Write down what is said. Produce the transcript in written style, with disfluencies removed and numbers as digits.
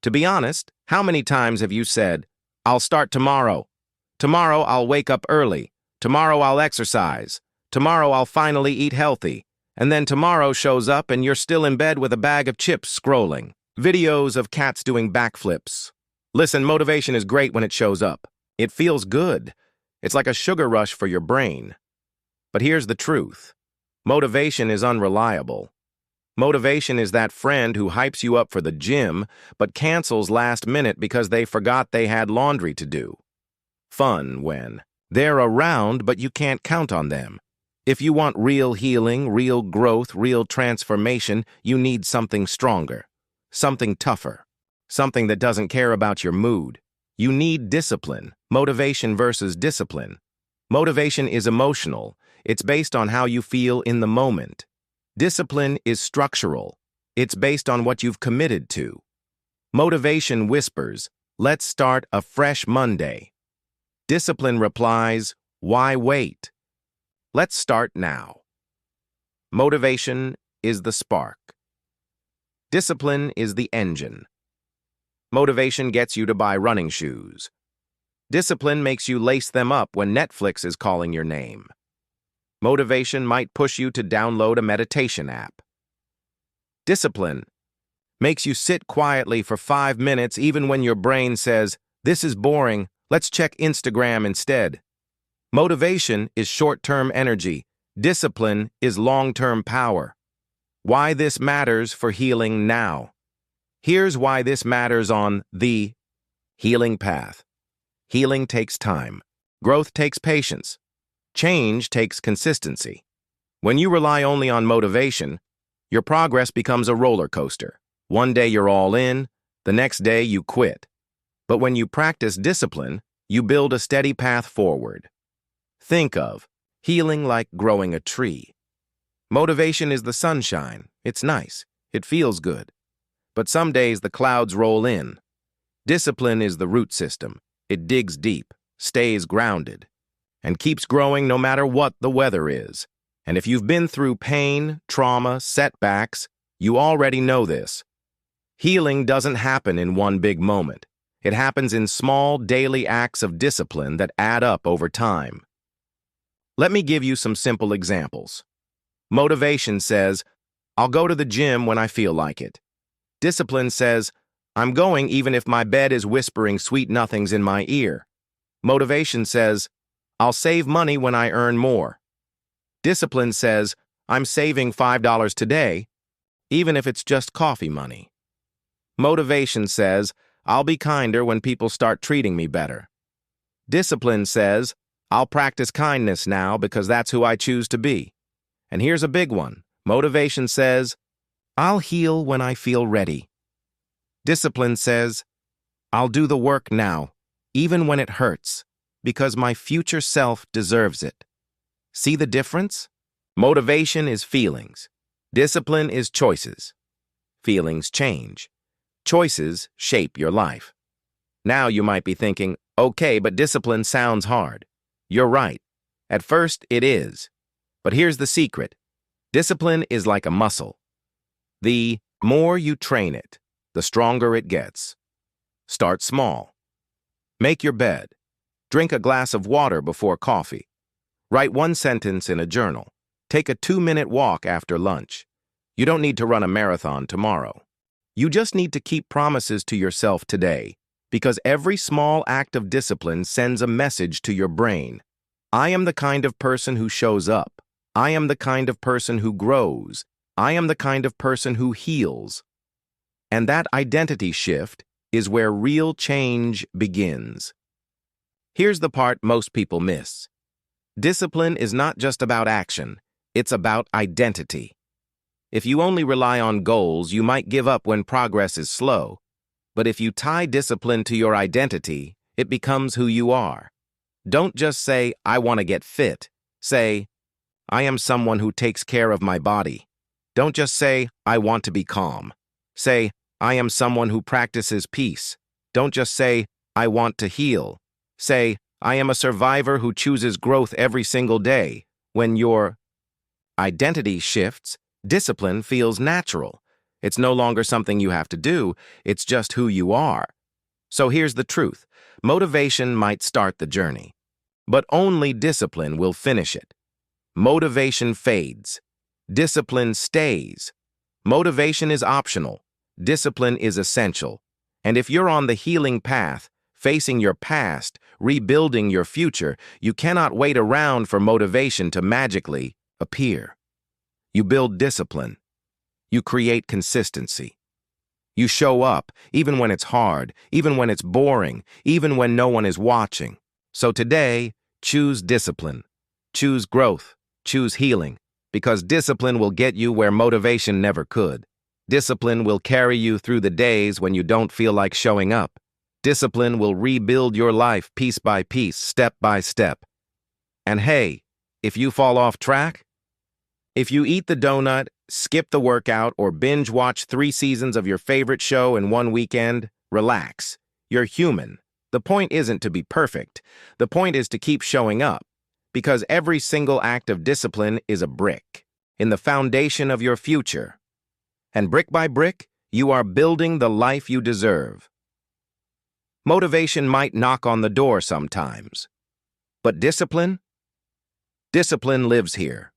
To be honest, how many times have you said, "I'll start tomorrow. Tomorrow I'll wake up early. Tomorrow I'll exercise. Tomorrow I'll finally eat healthy." And then tomorrow shows up and you're still in bed with a bag of chips scrolling. Videos of cats doing backflips. Listen, motivation is great when it shows up. It feels good. It's like a sugar rush for your brain. But here's the truth. Motivation is unreliable. Motivation is that friend who hypes you up for the gym, but cancels last minute because they forgot they had laundry to do. Fun when they're around, but you can't count on them. If you want real healing, real growth, real transformation, you need something stronger, something tougher, something that doesn't care about your mood. You need discipline, motivation versus discipline. Motivation is emotional. It's based on how you feel in the moment. Discipline is structural. It's based on what you've committed to. Motivation whispers, "Let's start a fresh Monday." Discipline replies, "Why wait? Let's start now." Motivation is the spark. Discipline is the engine. Motivation gets you to buy running shoes. Discipline makes you lace them up when Netflix is calling your name. Motivation might push you to download a meditation app. Discipline makes you sit quietly for 5 minutes even when your brain says, "This is boring, let's check Instagram instead." Motivation is short-term energy. Discipline is long-term power. Why this matters for healing now. Here's why this matters on the healing path. Healing takes time. Growth takes patience. Change takes consistency. When you rely only on motivation, your progress becomes a roller coaster. One day you're all in, the next day you quit. But when you practice discipline, you build a steady path forward. Think of healing like growing a tree. Motivation is the sunshine. It's nice. It feels good. But some days the clouds roll in. Discipline is the root system. It digs deep, stays grounded, and keeps growing no matter what the weather is. And if you've been through pain, trauma, setbacks, you already know this. Healing doesn't happen in one big moment. It happens in small, daily acts of discipline that add up over time. Let me give you some simple examples. Motivation says, "I'll go to the gym when I feel like it." Discipline says, "I'm going even if my bed is whispering sweet nothings in my ear." Motivation says, "I'll save money when I earn more." Discipline says, "I'm saving $5 today, even if it's just coffee money." Motivation says, "I'll be kinder when people start treating me better." Discipline says, "I'll practice kindness now because that's who I choose to be." And here's a big one. Motivation says, "I'll heal when I feel ready." Discipline says, "I'll do the work now, even when it hurts, because my future self deserves it." See the difference? Motivation is feelings. Discipline is choices. Feelings change. Choices shape your life. Now you might be thinking, "Okay, but discipline sounds hard." You're right. At first, it is. But here's the secret. Discipline is like a muscle. The more you train it, the stronger it gets. Start small. Make your bed. Drink a glass of water before coffee. Write one sentence in a journal. Take a 2-minute walk after lunch. You don't need to run a marathon tomorrow. You just need to keep promises to yourself today, because every small act of discipline sends a message to your brain. I am the kind of person who shows up. I am the kind of person who grows. I am the kind of person who heals. And that identity shift is where real change begins. Here's the part most people miss. Discipline is not just about action, it's about identity. If you only rely on goals, you might give up when progress is slow. But if you tie discipline to your identity, it becomes who you are. Don't just say, "I want to get fit." Say, "I am someone who takes care of my body." Don't just say, "I want to be calm." Say, "I am someone who practices peace." Don't just say, "I want to heal." Say, "I am a survivor who chooses growth every single day." When your identity shifts, discipline feels natural. It's no longer something you have to do, it's just who you are. So here's the truth. Motivation might start the journey, but only discipline will finish it. Motivation fades. Discipline stays. Motivation is optional. Discipline is essential. And if you're on the healing path, facing your past, rebuilding your future, you cannot wait around for motivation to magically appear. You build discipline. You create consistency. You show up, even when it's hard, even when it's boring, even when no one is watching. So today, choose discipline. Choose growth. Choose healing. Because discipline will get you where motivation never could. Discipline will carry you through the days when you don't feel like showing up. Discipline will rebuild your life piece by piece, step by step. And hey, if you fall off track, if you eat the donut, skip the workout, or binge watch 3 seasons of your favorite show in one weekend, relax. You're human. The point isn't to be perfect. The point is to keep showing up. Because every single act of discipline is a brick in the foundation of your future. And brick by brick, you are building the life you deserve. Motivation might knock on the door sometimes. But discipline? Discipline lives here.